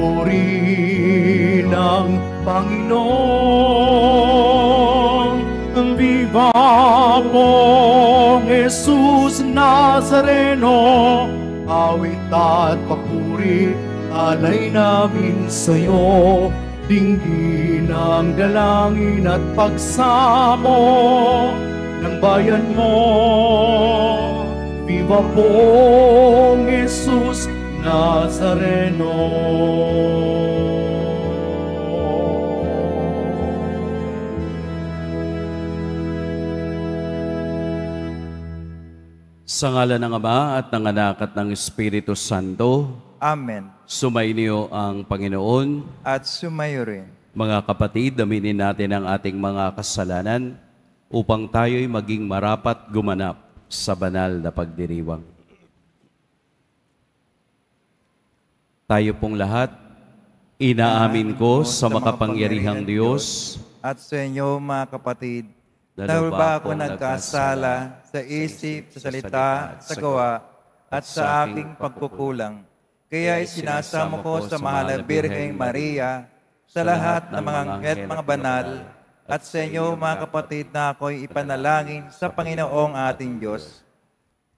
papuri ng Panginoon. Viva pong Jesus Nazareno, awit at papuri alay namin sa'yo. Dinggin ang dalangin at pagsamo ng bayan mo. Viva pong Jesus Nazareno. Sa ngalan ng Ama at ng Anak at ng Espiritu Santo. Amen. Sumainyo ang Panginoon. At sumayo rin. Mga kapatid, aminin natin ang ating mga kasalanan upang tayo'y maging marapat gumanap sa banal na pagdiriwang. Tayo pong lahat, inaamin ko sa makapangyarihang Diyos at sa inyo mga kapatid, dahil ba ako nagkasala sa isip, sa salita, sa gawa, at sa aking pagkukulang. Kaya isinasamo ko sa mahal na Birheng Maria, sa lahat ng mga anghel at mga banal, at sa inyo mga kapatid na ako'y ipanalangin sa Panginoong ating Diyos.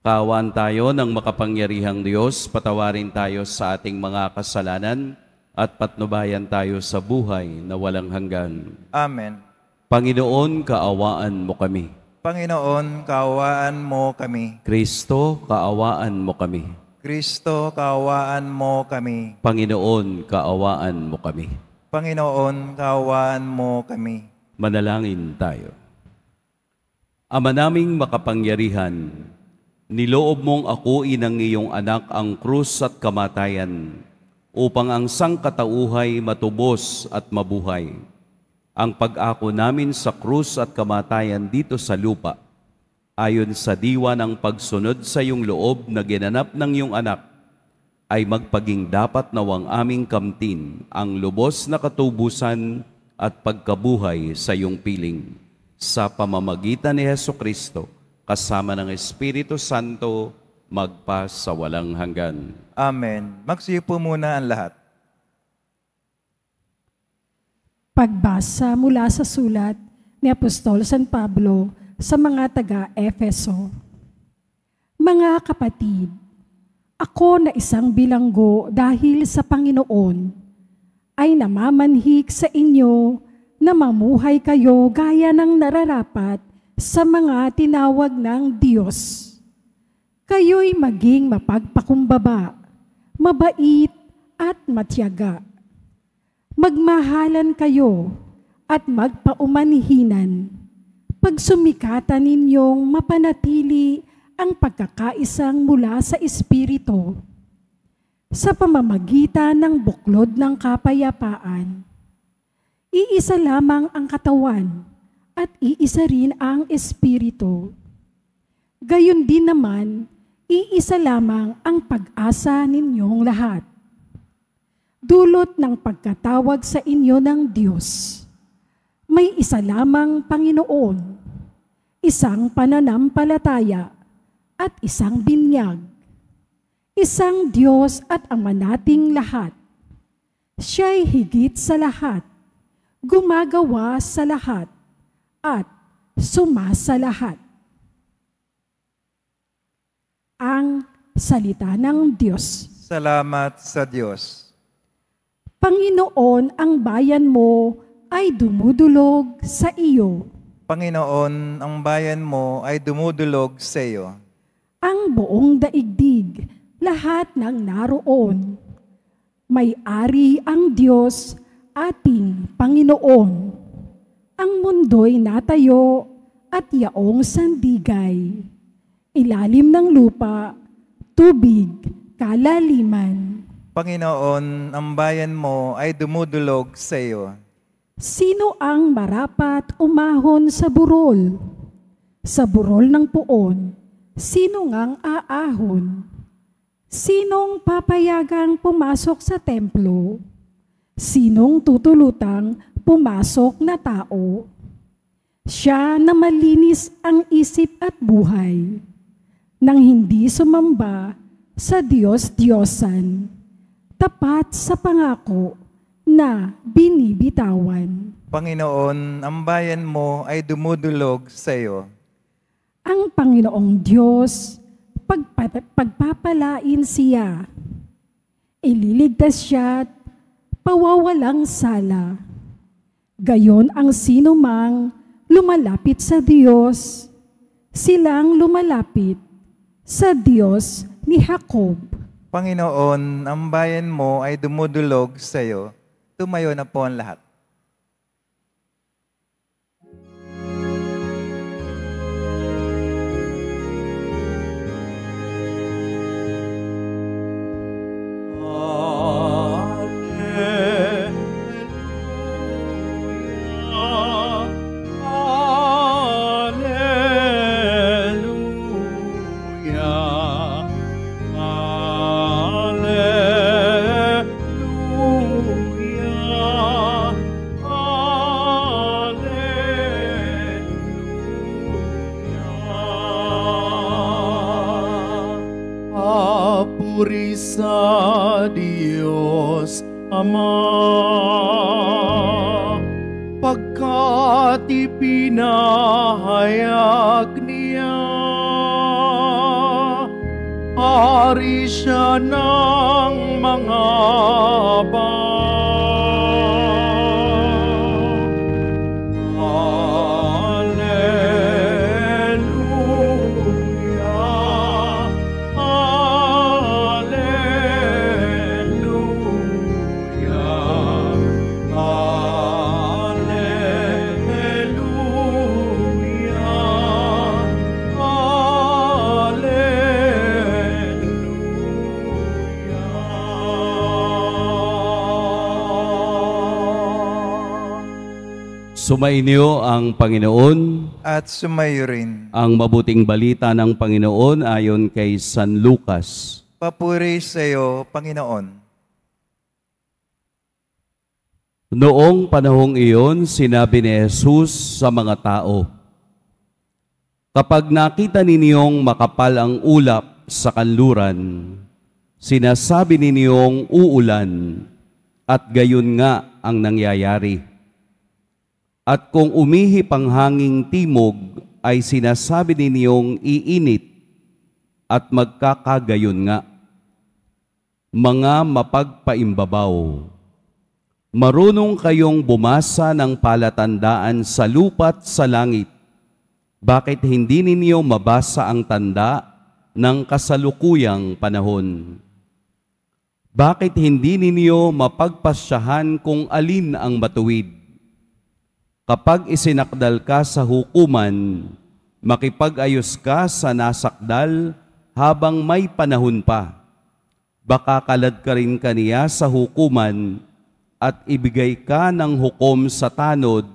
Kaawaan tayo ng makapangyarihang Diyos, patawarin tayo sa ating mga kasalanan, at patnubayan tayo sa buhay na walang hanggan. Amen. Panginoon, kaawaan mo kami. Panginoon, kaawaan mo kami. Kristo, kaawaan mo kami. Kristo, kaawaan mo kami. Panginoon, kaawaan mo kami. Panginoon, kaawaan mo kami. Manalangin tayo. Ama naming makapangyarihan, niloob mong akuin ng iyong anak ang krus at kamatayan upang ang sangkatauhay matubos at mabuhay. Ang pag-ako namin sa krus at kamatayan dito sa lupa, ayon sa diwa ng pagsunod sa iyong loob na ginanap ng iyong anak, ay magpaging dapat nawang aming kamtin ang lubos na katubusan at pagkabuhay sa iyong piling. Sa pamamagitan ni Hesukristo, kasama ng Espiritu Santo, magpa sa walang hanggan. Amen. Magsiupo muna ang lahat. Pagbasa mula sa sulat ni Apostol San Pablo sa mga taga-Efeso. Mga kapatid, ako na isang bilanggo dahil sa Panginoon, ay namamanhik sa inyo na mamuhay kayo gaya ng nararapat sa mga tinawag ng Diyos. Kayo'y maging mapagpakumbaba, mabait at matiyaga. Magmahalan kayo at magpaumanhinan. Pagsumikatan ninyong mapanatili ang pagkakaisang mula sa Espiritu sa pamamagitan ng buklod ng kapayapaan. Iisa lamang ang katawan at iisa rin ang Espiritu. Gayon din naman, iisa lamang ang pag-asa ninyong lahat. Dulot ng pagkatawag sa inyo ng Diyos, may isa lamang Panginoon, isang pananampalataya at isang binyag, isang Diyos at Ama nating lahat. Siya'y higit sa lahat, gumagawa sa lahat, at sumasa lahat. Ang salita ng Diyos. Salamat sa Diyos. Panginoon, ang bayan mo ay dumudulog sa iyo. Panginoon, ang bayan mo ay dumudulog sa iyo. Ang buong daigdig, lahat ng naroon. May-ari ang Diyos, ating Panginoon. Ang mundo'y natayo at yaong sandigay. Ilalim ng lupa, tubig, kalaliman. Panginoon, ang bayan mo ay dumudulog sa iyo. Sino ang marapat umahon sa burol? Sa burol ng puon, sino ngang aahon? Sinong papayagang pumasok sa templo? Sinong tutulutang pumasok na tao? Siya na malinis ang isip at buhay, nang hindi sumamba sa Diyos-Diyosan. tapat sa pangako na binibitawan. Panginoon, ang bayan mo ay dumudulog sa iyo. Ang Panginoong Diyos, pagpapalain siya. Ililigtas siya at pawawalang sala. Gayon ang sinumang lumalapit sa Diyos, silang lumalapit sa Diyos ni Jacob. Panginoon, ang bayan mo ay dumudulog sa iyo. Tumayo na po ang lahat. Puri sa Diyos Ama, pagkat ipinahayag niya, hari siya ng mga bayan. Sumainyo ang Panginoon. At sumayo rin. Ang mabuting balita ng Panginoon ayon kay San Lucas. Papuri sa iyo, Panginoon. Noong panahong iyon, sinabi ni Jesus sa mga tao, "Kapag nakita ninyong makapal ang ulap sa kanluran, sinasabi ninyong uulan, at gayon nga ang nangyayari. At kung umihip ang hanging timog, ay sinasabi ninyong iinit, at magkakagayon nga. Mga mapagpaimbabaw, marunong kayong bumasa ng palatandaan sa lupa't sa langit. Bakit hindi ninyo mabasa ang tanda ng kasalukuyang panahon? Bakit hindi ninyo mapagpasyahan kung alin ang matuwid? Kapag isinakdal ka sa hukuman, makipag-ayos ka sa nasakdal habang may panahon pa. Baka kalad ka rin kaniya sa hukuman at ibigay ka ng hukom sa tanod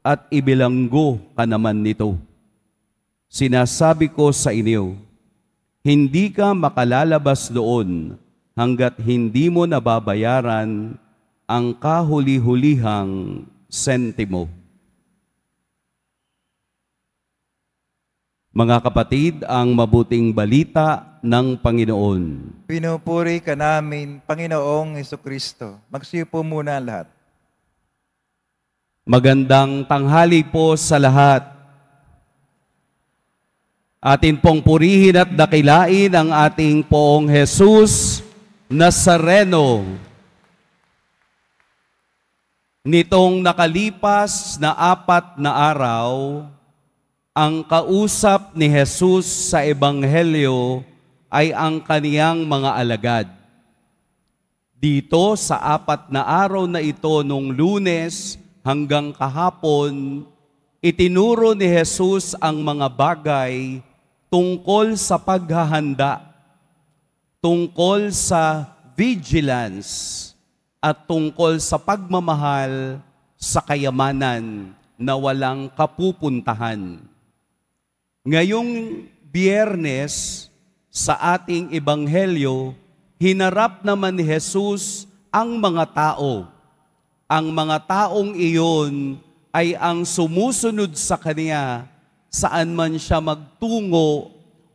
at ibilanggo ka naman nito. Sinasabi ko sa inyo, hindi ka makalalabas doon hanggat hindi mo nababayaran ang kahuli-hulihang sentimo." Mga kapatid, ang mabuting balita ng Panginoon. Pinupuri ka namin, Panginoong Hesukristo. Magsiupo muna lahat. Magandang tanghali po sa lahat. Atin pong purihin at dakilain ang ating Poong Jesus Nazareno. Nitong nakalipas na 4 na araw, ang kausap ni Jesus sa Ebanghelyo ay ang kaniyang mga alagad. Dito sa 4 na araw na ito nung Lunes hanggang kahapon, itinuro ni Jesus ang mga bagay tungkol sa paghahanda, tungkol sa vigilance, at tungkol sa pagmamahal sa kayamanan na walang kapupuntahan. Ngayong Biyernes, sa ating Ebanghelyo, hinarap naman ni Jesus ang mga tao. Ang mga taong iyon ay ang sumusunod sa Kanya saan man siya magtungo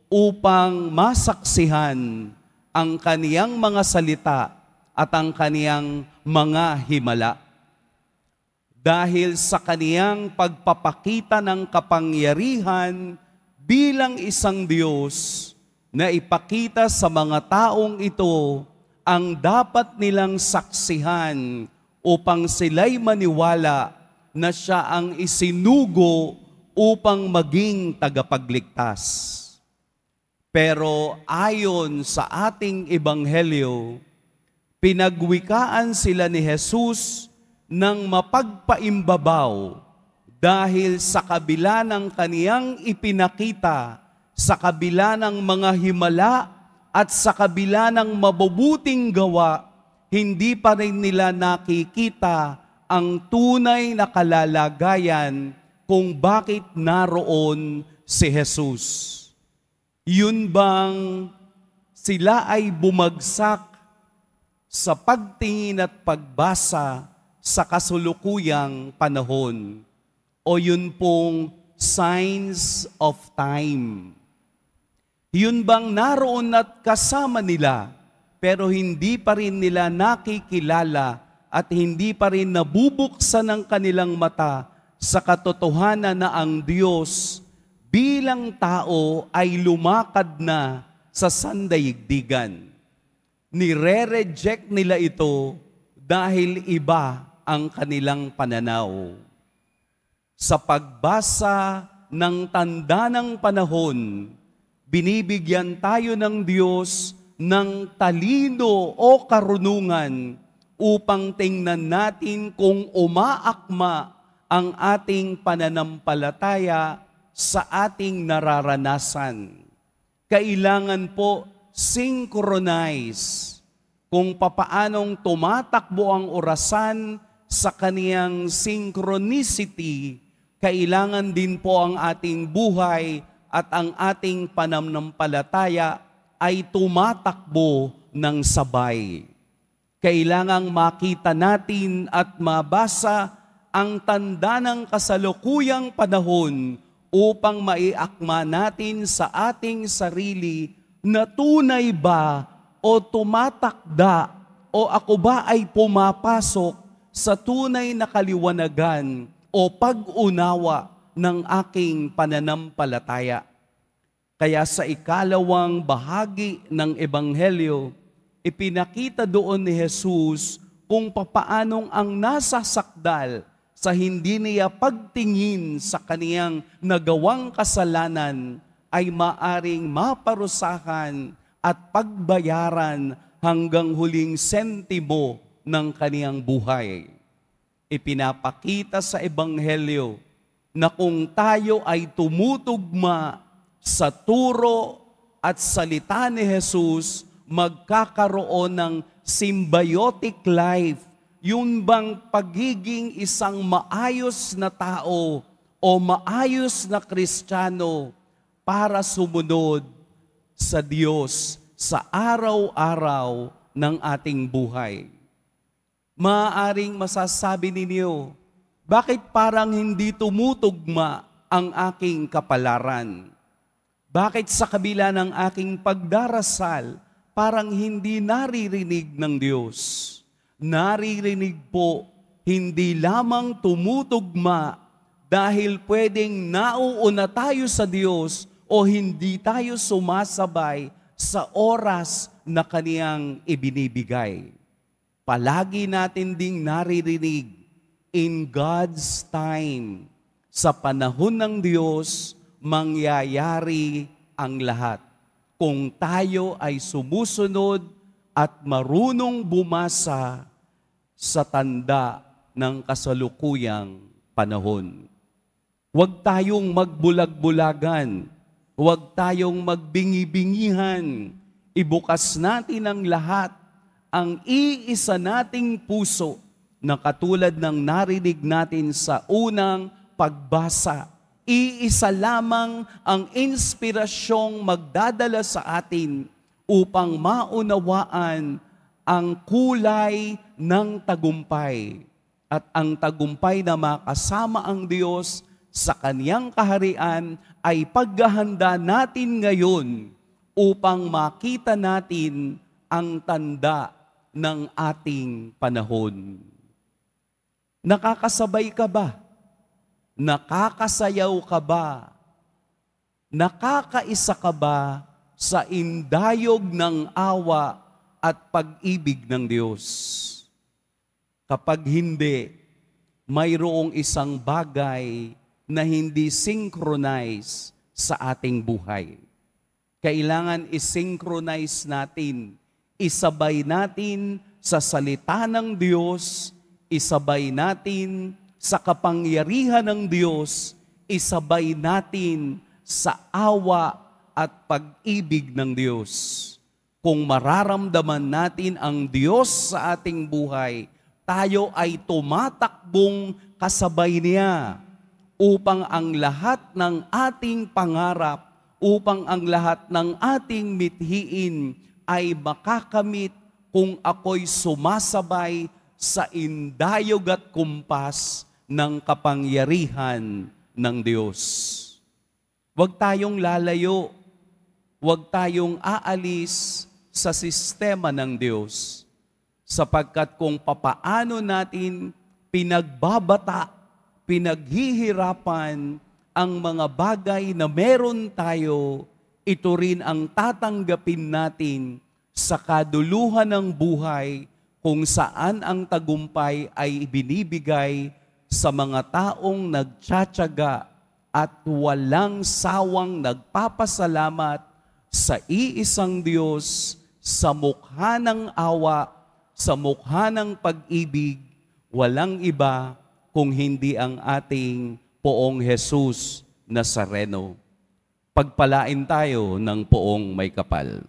upang masaksihan ang Kaniyang mga salita at ang kaniyang mga himala. Dahil sa kaniyang pagpapakita ng kapangyarihan bilang isang Diyos na ipakita sa mga taong ito ang dapat nilang saksihan upang sila'y maniwala na siya ang isinugo upang maging tagapagligtas. Pero ayon sa ating ebanghelyo, pinagwikaan sila ni Jesus ng mapagpaimbabaw dahil sa kabila ng kaniyang ipinakita, sa kabila ng mga himala at sa kabila ng mabubuting gawa, hindi pa rin nila nakikita ang tunay na kalalagayan kung bakit naroon si Jesus. Yun bang sila ay bumagsak sa pagtingin at pagbasa sa kasulukuyang panahon, o yun pong signs of time? Yun bang naroon at kasama nila, pero hindi pa rin nila nakikilala at hindi pa rin nabubuksan ang kanilang mata sa katotohanan na ang Diyos bilang tao ay lumakad na sa sandaigdigan. Nire-reject nila ito dahil iba ang kanilang pananaw. Sa pagbasa ng tanda ng panahon, binibigyan tayo ng Diyos ng talino o karunungan upang tingnan natin kung umaakma ang ating pananampalataya sa ating nararanasan. Kailangan po synchronize kung papaanong tumatakbo ang orasan sa kaniyang synchronicity. Kailangan din po ang ating buhay at ang ating pananampalataya ay tumatakbo ng sabay. Kailangang makita natin at mabasa ang tanda ng kasalukuyang panahon upang maiakma natin sa ating sarili na tunay ba o tumatakda o ako ba ay pumapasok sa tunay na kaliwanagan o pag-unawa ng aking pananampalataya. Kaya sa ikalawang bahagi ng Ebanghelyo, ipinakita doon ni Jesus kung papaanong ang nasasakdal sa hindi niya pagtingin sa kaniyang nagawang kasalanan ay maaring maparusahan at pagbayaran hanggang huling sentimo ng kaniyang buhay. Ipinapakita sa Ebanghelyo na kung tayo ay tumutugma sa turo at salita ni Jesus, magkakaroon ng symbiotic life. Yun bang pagiging isang maayos na tao o maayos na Kristiyano para sumunod sa Diyos sa araw-araw ng ating buhay. Maaaring masasabi ninyo, bakit parang hindi tumutugma ang aking kapalaran? Bakit sa kabila ng aking pagdarasal, parang hindi naririnig ng Diyos? Naririnig po, hindi lamang tumutugma dahil pwedeng nauuna tayo sa Diyos o hindi tayo sumasabay sa oras na kaniyang ibinibigay. Palagi natin ding naririnig, in God's time, sa panahon ng Diyos, mangyayari ang lahat. Kung tayo ay sumusunod at marunong bumasa sa tanda ng kasalukuyang panahon. Huwag tayong magbulag-bulagan. Huwag tayong magbingi-bingihan. Ibukas natin ang lahat, ang iisa nating puso na katulad ng narinig natin sa unang pagbasa. Iisa lamang ang inspirasyong magdadala sa atin upang maunawaan ang kulay ng tagumpay at ang tagumpay na makasama ang Diyos sa kaniyang kaharian ay paghahanda natin ngayon upang makita natin ang tanda ng ating panahon. Nakakasabay ka ba? Nakakasayaw ka ba? Nakakaisa ka ba sa indayog ng awa at pag-ibig ng Diyos? Kapag hindi, mayroong isang bagay na hindi synchronize sa ating buhay. Kailangan i-synchronize natin, isabay natin sa salita ng Diyos, isabay natin sa kapangyarihan ng Diyos, isabay natin sa awa at pag-ibig ng Diyos. Kung mararamdaman natin ang Diyos sa ating buhay, tayo ay tumatakbong kasabay niya upang ang lahat ng ating pangarap, upang ang lahat ng ating mithiin ay makakamit kung ako'y sumasabay sa indayog at kumpas ng kapangyarihan ng Diyos. Huwag tayong lalayo, huwag tayong aalis sa sistema ng Diyos, sapagkat kung papaano natin pinagbabata, pinaghihirapan ang mga bagay na meron tayo, ito rin ang tatanggapin natin sa kaduluhan ng buhay kung saan ang tagumpay ay ibinibigay sa mga taong nagtsatsaga at walang sawang nagpapasalamat sa iisang Diyos, sa mukha ng awa, sa mukha ng pag-ibig, walang iba kung hindi ang ating Poong Jesus Nazareno. Pagpalain tayo ng Poong May Kapal.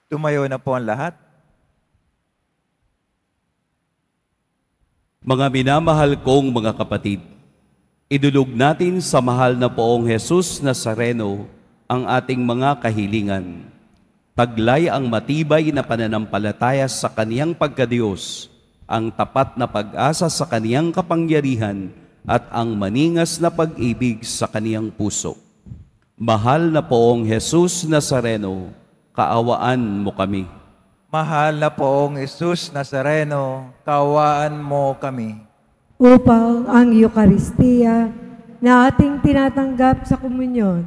Tumayo na po ang lahat. Mga minamahal kong mga kapatid, idulog natin sa mahal na Poong Jesus Nazareno ang ating mga kahilingan. Taglay ang matibay na pananampalataya sa kaniyang pagkadiyos, ang tapat na pag-asa sa kaniyang kapangyarihan, at ang maningas na pag-ibig sa kaniyang puso. Mahal na Poong Jesus Nazareno, kaawaan mo kami. Mahal na Poong Jesus Nazareno, kaawaan mo kami. Upang ang Eukaristiya na ating tinatanggap sa komunyon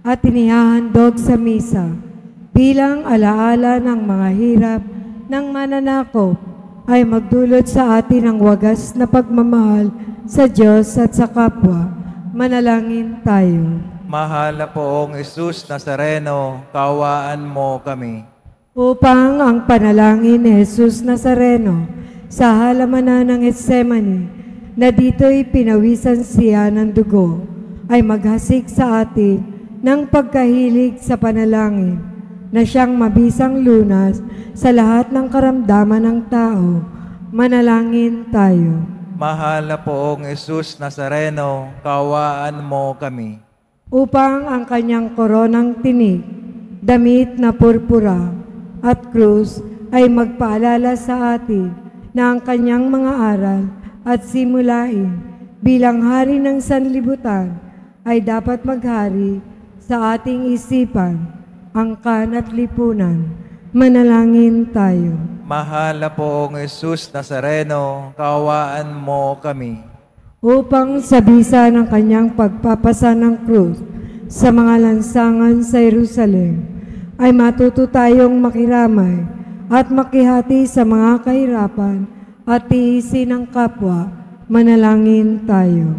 at inihahandog sa misa bilang alaala ng mga hirap ng mananakop ay magdulot sa atin ng wagas na pagmamahal sa Diyos at sa kapwa. Manalangin tayo. Mahal na Poong Jesus Nazareno, kaawaan mo kami. Upang ang panalangin ni Jesus Nazareno sa halamanan ng Getsemani na dito'y pinawisan siya ng dugo ay maghasik sa atin ng pagkahilig sa panalangin na siyang mabisang lunas sa lahat ng karamdaman ng tao. Manalangin tayo. Mahal na Poong Jesus Nazareno, kaawaan mo kami. Upang ang kanyang koronang tinik, damit na purpura at krus ay magpaalala sa atin na ang kanyang mga aral at simulain bilang hari ng sanlibutan ay dapat maghari sa ating isipan, angkan at lipunan. Manalangin tayo. Mahal na Poong Jesus Nazareno, kaawaan mo kami. Upang sa bisa ng kanyang pagpapasa ng krus sa mga lansangan sa Jerusalem, ay matuto tayong makiramay at makihati sa mga kahirapan at tiisin ng kapwa. Manalangin tayo.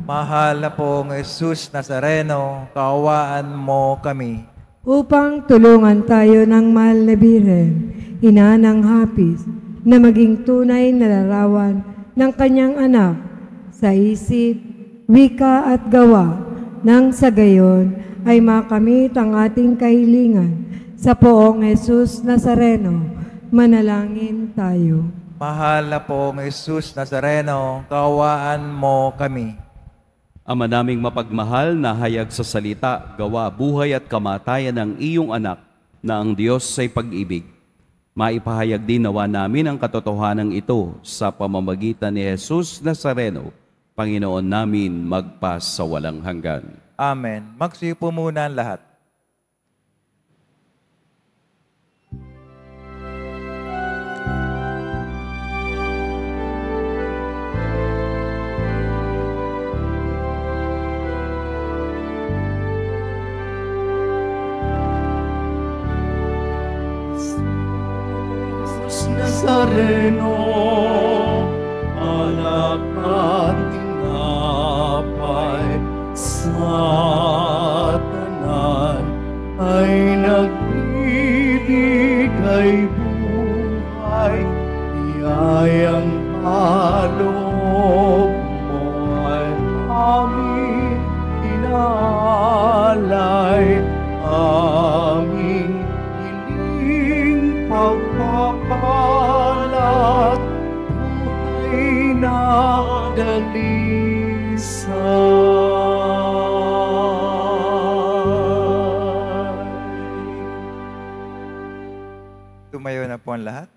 Mahal na Poong Jesus Nazareno, kaawaan mo kami. Upang tulungan tayo ng mahal na Birhen, ina ng hapis, na maging tunay na larawan ng kanyang anak sa isip, wika at gawa, nang sa gayon ay makamit ang ating kahilingan sa Poong Jesus Nazareno. Manalangin tayo. Mahal na Poong Jesus Nazareno, kaawaan mo kami. Ama naming mapagmahal na hayag sa salita, gawa, buhay at kamatayan ng iyong anak na ang Diyos ay pag-ibig. Maipahayag din nawa namin ang katotohanan ito sa pamamagitan ni Jesus Nazareno, Panginoon namin sa walang hanggan. Amen. Magsiupo muna ang lahat. Nazareno, alak at tinapay sa tanan ay nagbibigay buhay, biyayang paloob mo ay aming inaalay, aming hiling pagpapalat, buhay na dalisay. Tumayo na po ang lahat.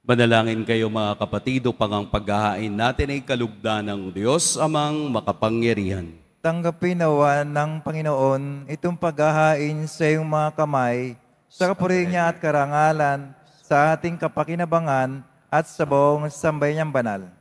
Manalangin kayo mga kapatid upang ang paghahain natin ay kalugdan ng Diyos amang makapangyarihan. Tanggapin nawa ng Panginoon itong paghahain sa iyong mga kamay, sa kapurihan niya at karangalan, sa ating kapakinabangan at sa buong sambayanang banal.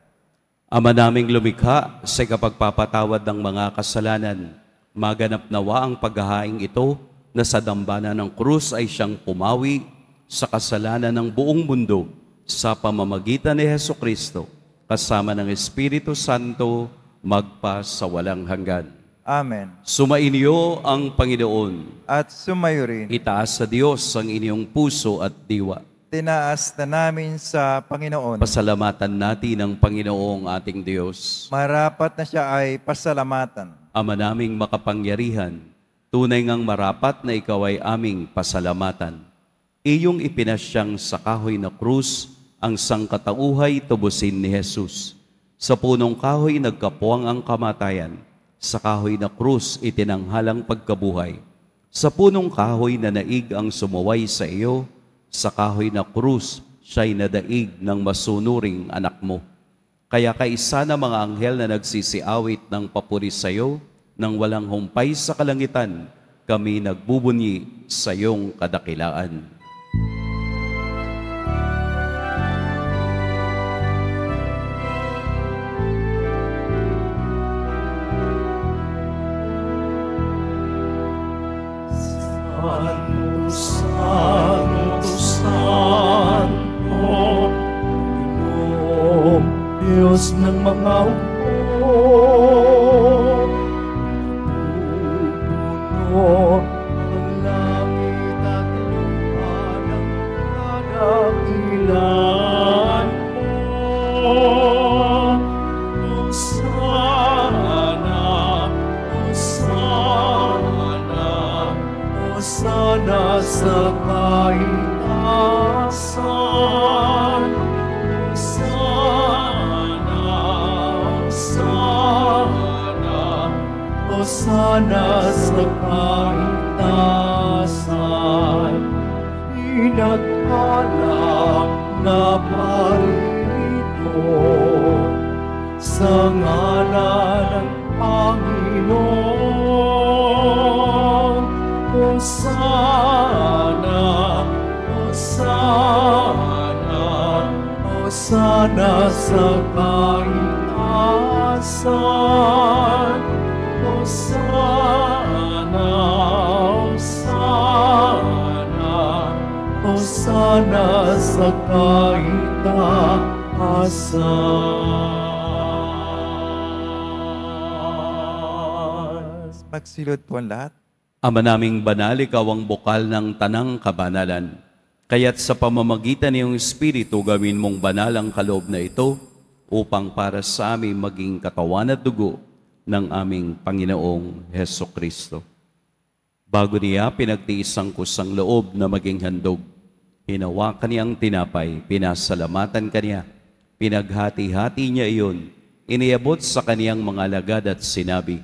Ama naming lumikha sa kapagpapatawad ng mga kasalanan, maganap nawa ang paghahaing ito na sa dambana ng krus ay siyang pumawi sa kasalanan ng buong mundo sa pamamagitan ni Hesukristo, kasama ng Espiritu Santo, magpa sa walang hanggan. Amen. Sumainyo ang Panginoon. At sumayo rin. Itaas sa Diyos ang inyong puso at diwa. Tinaas na namin sa Panginoon. Pasalamatan natin ang Panginoong ating Diyos. Marapat na siya ay pasalamatan. Ama naming makapangyarihan, tunay ngang marapat na ikaw ay aming pasalamatan. Iyong ipinasyang sa kahoy na krus ang sangkatauhay tubusin ni Jesus. Sa punong kahoy nagkapuwang ang kamatayan, sa kahoy na krus itinanghalang pagkabuhay. Sa punong kahoy na naig ang sumuway sa iyo, sa kahoy na krus siya'y nadaig ng masunuring anak mo. Kaya kaisa na mga anghel na nagsisiawit ng papuri sa iyo, nang walang humpay sa kalangitan, kami nagbubunyi sa iyong kadakilaan. Santo, Santo, Panginoong Diyos ng mga hukbo, puno ang langit at lupa ng kadakilan mo. Hosana, Hosana, Hosana sa kaitaasan. Hosana, Hosana, Hosana sa kaitaasan. Inagkalap na parito sa ngalan ng Panginoon. Hosana, Hosana, Hosana sa kaitaasan. Hosana, Hosana, Hosana sa kaitaasan. Magsilod po ang lahat. Ama naming banal, ikaw ang bukal ng tanang kabanalan. Kaya't sa pamamagitan ng iyong Espiritu, gawin mong banal ang kaloob na ito upang para sa amin maging katawan at dugo ng aming Panginoong Hesukristo. Bago niya pinagtiis ang kusang loob na maging handog, hinawakan niya ang tinapay, pinasalamatan kaniya, pinaghati-hati niya iyon, iniabot sa kaniyang mga alagad at sinabi,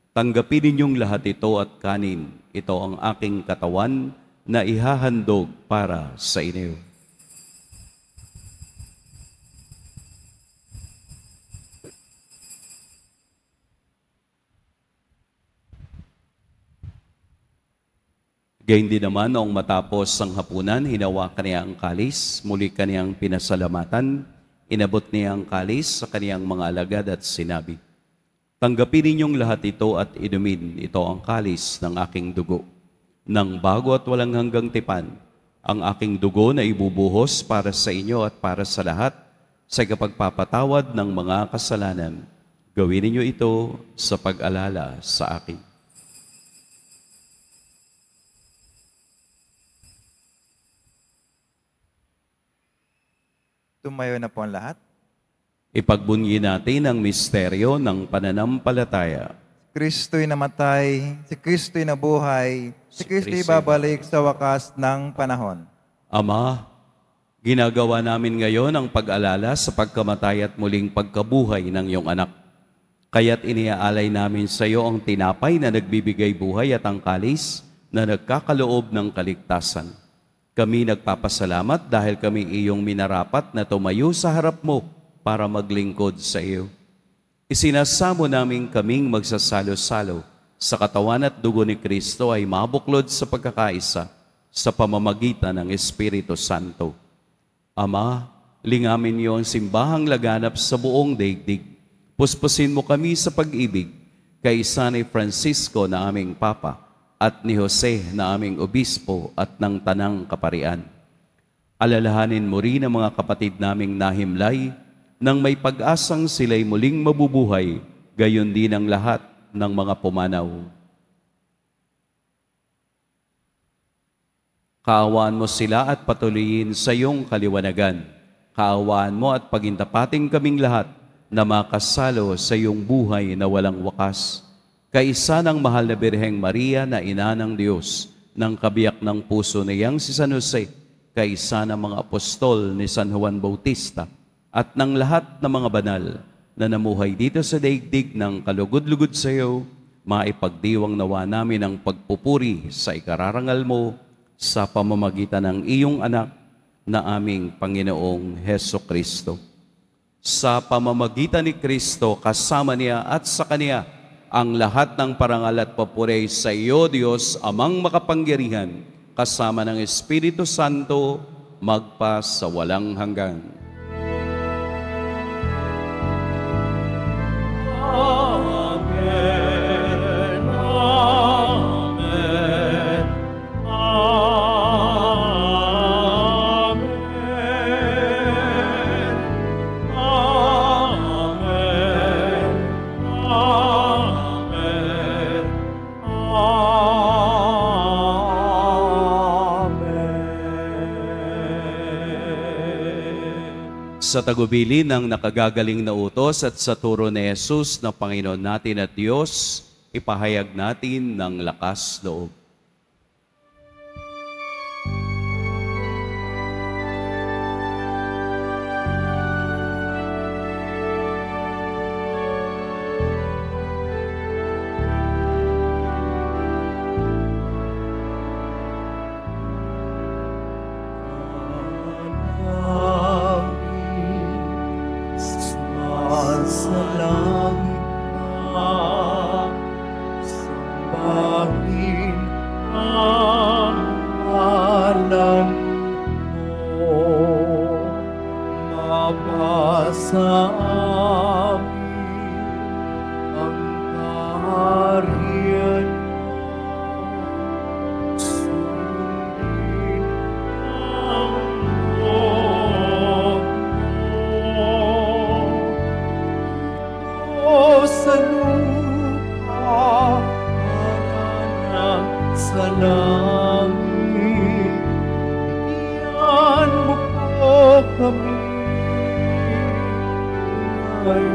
"Tanggapin ninyong lahat ito at kanin. Ito ang aking katawan na ihahandog para sa inyo." Gayun din naman, noong matapos ang hapunan, hinawakan niya ang kalis, muli kaniyang pinasalamatan, inabot niya ang kalis sa kaniyang mga alagad at sinabi, "Tanggapin ninyong lahat ito at inumin. Ito ang kalis ng aking dugo, ng bago at walang hanggang tipan, ang aking dugo na ibubuhos para sa inyo at para sa lahat sa kapagpapatawad ng mga kasalanan. Gawin ninyo ito sa pag-alala sa akin. Tumayo na po ang lahat. Ipagbunyi natin ang misteryo ng pananampalataya. Kristo'y namatay, si Kristo'y nabuhay, si Kristo'y babalik sa wakas ng panahon. Ama, ginagawa namin ngayon ang pag-alala sa pagkamatay at muling pagkabuhay ng iyong anak. Kaya't iniaalay namin sa iyo ang tinapay na nagbibigay buhay at ang kalis na nagkakaloob ng kaligtasan. Kami nagpapasalamat dahil kami iyong minarapat na tumayo sa harap mo para maglingkod sa iyo. Isinasamo namin kaming magsasalo-salo sa katawan at dugo ni Kristo ay mabuklod sa pagkakaisa sa pamamagitan ng Espiritu Santo. Ama, lingamin niyo ang simbahang laganap sa buong daigdig. Puspusin mo kami sa pag-ibig kay San Francisco na aming Papa at ni Jose na aming Obispo at ng Tanang Kaparian. Alalahanin mo rin ang mga kapatid naming nahimlay nang may pag-asang sila'y muling mabubuhay, gayon din ang lahat ng mga pumanaw. Kaawaan mo sila at patuloyin sa iyong kaliwanagan. Kaawaan mo at pagintapating kaming lahat na makasalo sa iyong buhay na walang wakas. Kaisa ng mahal na Birheng Maria na ina ng Diyos, ng kabiyak ng puso niyang si San Jose, kaisa ng mga apostol ni San Juan Bautista, at ng lahat ng mga banal na namuhay dito sa daigdig ng kalugod-lugod sa iyo, maipagdiwang nawa namin ang pagpupuri sa ikararangal mo sa pamamagitan ng iyong anak na aming Panginoong Heso Kristo. Sa pamamagitan ni Kristo, kasama niya at sa Kanya, ang lahat ng parangal at papuri sa iyo, Diyos, Amang makapangyarihan, kasama ng Espiritu Santo, magpa sa walang hanggan. Amen. Amen. Amen. Amen. Amen. Sa tagubilin ng nakagagaling na utos at sa turo ni Jesus na Panginoon natin at Diyos, ipahayag natin ng lakas loob. Amen.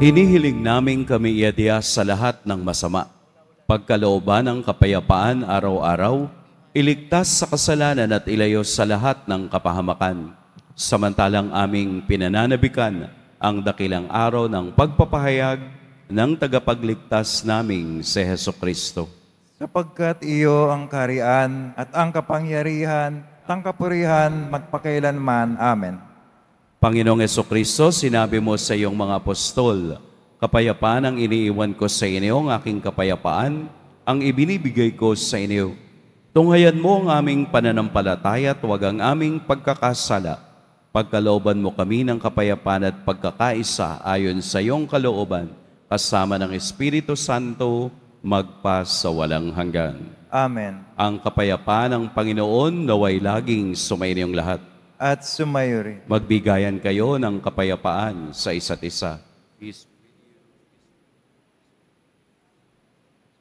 Hinihiling namin kami iadya sa lahat ng masama. Pagkalooban ng kapayapaan araw-araw, iligtas sa kasalanan at ilayo sa lahat ng kapahamakan. Samantalang aming pinananabikan ang dakilang araw ng pagpapahayag ng tagapagligtas naming si Hesukristo. Sapagkat iyo ang kaharian at ang kapangyarihan, ang kapurihan, magpakailanman. Amen. Panginoong Hesukristo, sinabi mo sa iyong mga apostol, kapayapaan ang iniiwan ko sa inyo, ang aking kapayapaan ang ibinibigay ko sa inyo. Tunghayan mo ang aming pananampalataya at huwag ang aming pagkakasala. Pagkalooban mo kami ng kapayapaan at pagkakaisa ayon sa iyong kalooban, kasama ng Espiritu Santo, magpa sa walang hanggan. Amen. Ang kapayapaan ng Panginoon naway laging sumainiyong lahat. At sumayo rin. Magbigayan kayo ng kapayapaan sa isa't isa.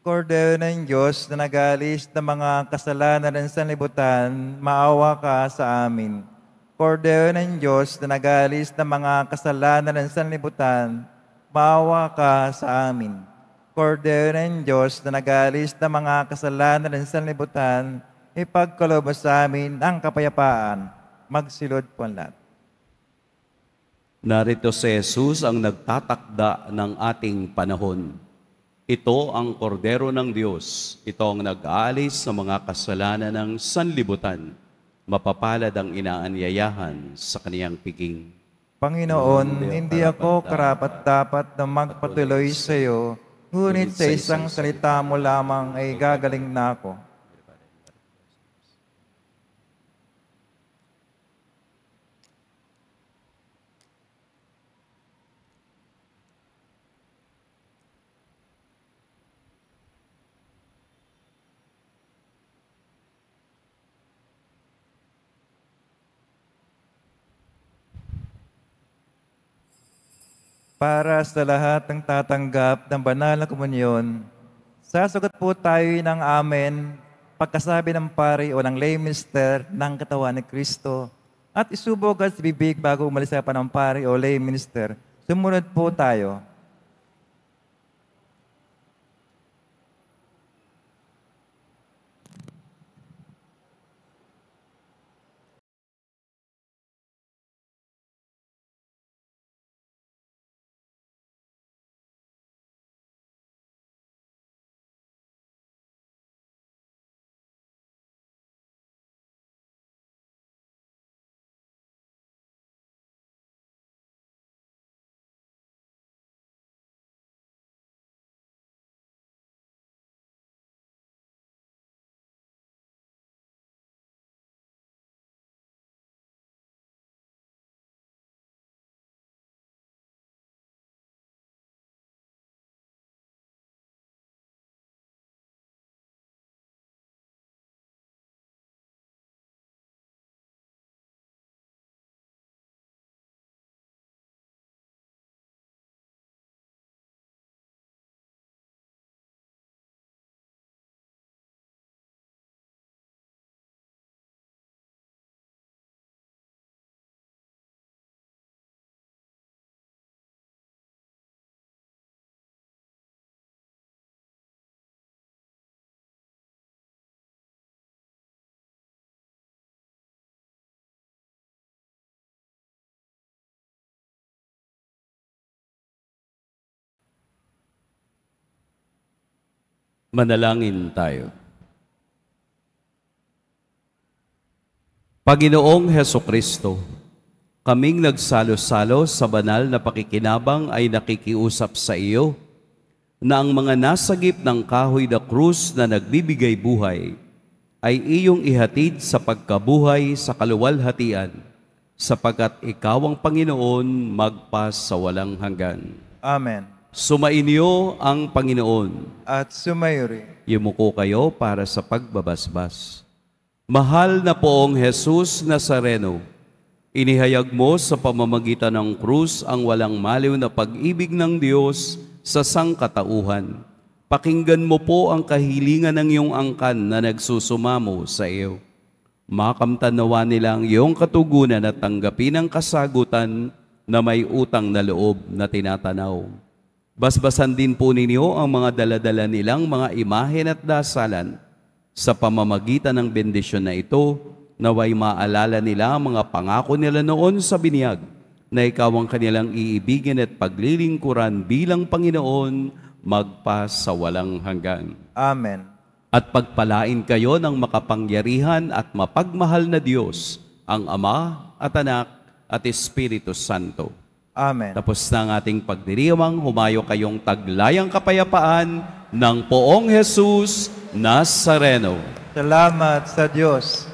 Kordero ng Diyos na nag-aalis ng mga kasalanan ng sanlibutan, maawa ka sa amin. Kordero ng Diyos na nag-aalis ng mga kasalanan ng sanlibutan, maawa ka sa amin. Kordero ng Diyos na nag-aalis ng mga kasalanan ng sanlibutan, ipagkaloob mo sa amin ang kapayapaan. Magsilod po ang lahat. Narito si Jesus ang nagtatakda ng ating panahon. Ito ang kordero ng Diyos. Ito ang nag-aalis sa mga kasalanan ng sanlibutan. Mapapalad ang inaanyayahan sa kaniyang piging. Panginoon, hindi ako karapat-dapat na magpatuloy sa iyo, ngunit sa isang salita mo lamang ay gagaling na ako. Para sa lahat ng tatanggap ng banal na komunyon, sasagot po tayo ng amen pagkasabi ng pari o ng lay minister ng katawan ni Kristo at isubog at bibig bago umalis sa panampari o lay minister. Sumunod po tayo. Manalangin tayo. Panginoong Hesukristo, kaming nagsalo-salo sa banal na pakikinabang ay nakikiusap sa iyo na ang mga nasagip ng kahoy na krus na nagbibigay buhay ay iyong ihatid sa pagkabuhay sa kaluwalhatian, sapagkat ikaw ang Panginoon magpas sa walang hanggan. Amen. Sumainyo ang Panginoon. At sumayo rin. Yumuko kayo para sa pagbabasbas. Mahal na poong Jesus Nazareno, inihayag mo sa pamamagitan ng krus ang walang maliw na pag-ibig ng Diyos sa sangkatauhan. Pakinggan mo po ang kahilingan ng iyong angkan na nagsusumamo sa iyo. Makamtan nawa nila ang iyong katugunan at tanggapin ang kasagutan na may utang na loob na tinatanaw. Basbasan din po ninyo ang mga daladala nilang mga imahen at dasalan. Sa pamamagitan ng bendisyon na ito, naway maalala nila ang mga pangako nila noon sa binyag, na ikaw ang kanilang iibigin at paglilingkuran bilang Panginoon magpa sa walang hanggan. Amen. At pagpalain kayo ng makapangyarihan at mapagmahal na Diyos, ang Ama at Anak at Espiritu Santo. Amen. Tapos na ang ating pagdiriwang, humayo kayong taglayang kapayapaan ng Poong Jesus Nazareno. Salamat sa Diyos.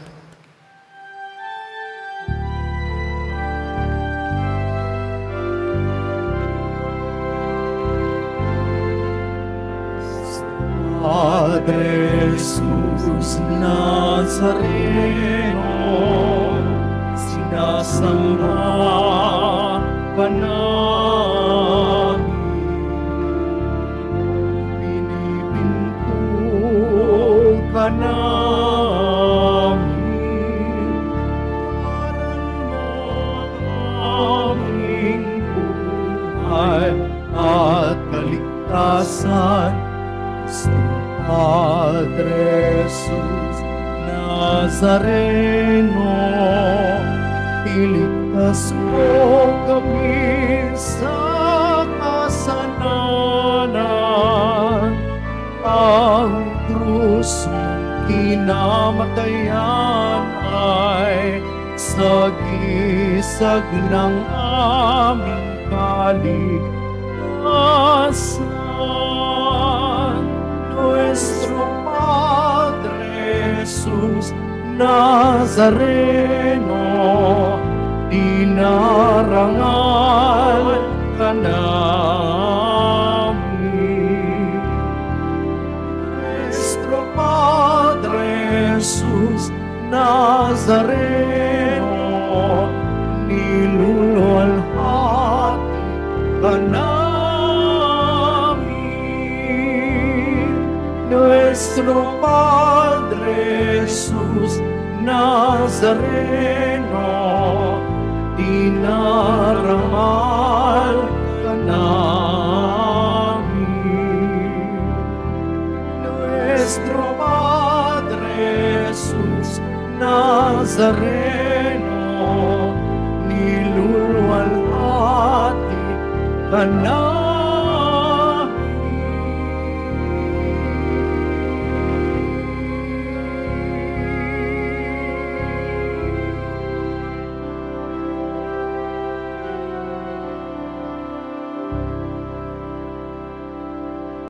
Padre Jesus Nazareno, sinasamba ka namin, pinipinto ka namin, para aming buhay at kaligtasan. Padre Jesus Nazareno, iligtas mo kami sa kasalanan. Ang krus mong kinamatayan ay sagisag ng aming kaligtasan. Nuestro Padre Jesus Nazareno, dinarangal ka namin. Nuestro Padre Jesus Nazareno, niluluwalhati ka namin. Nuestro Padre Jesus Nazareno, dinarangal ka namin. Nuestro Padre Jesus Nazareno, niluluwalhati ka namin.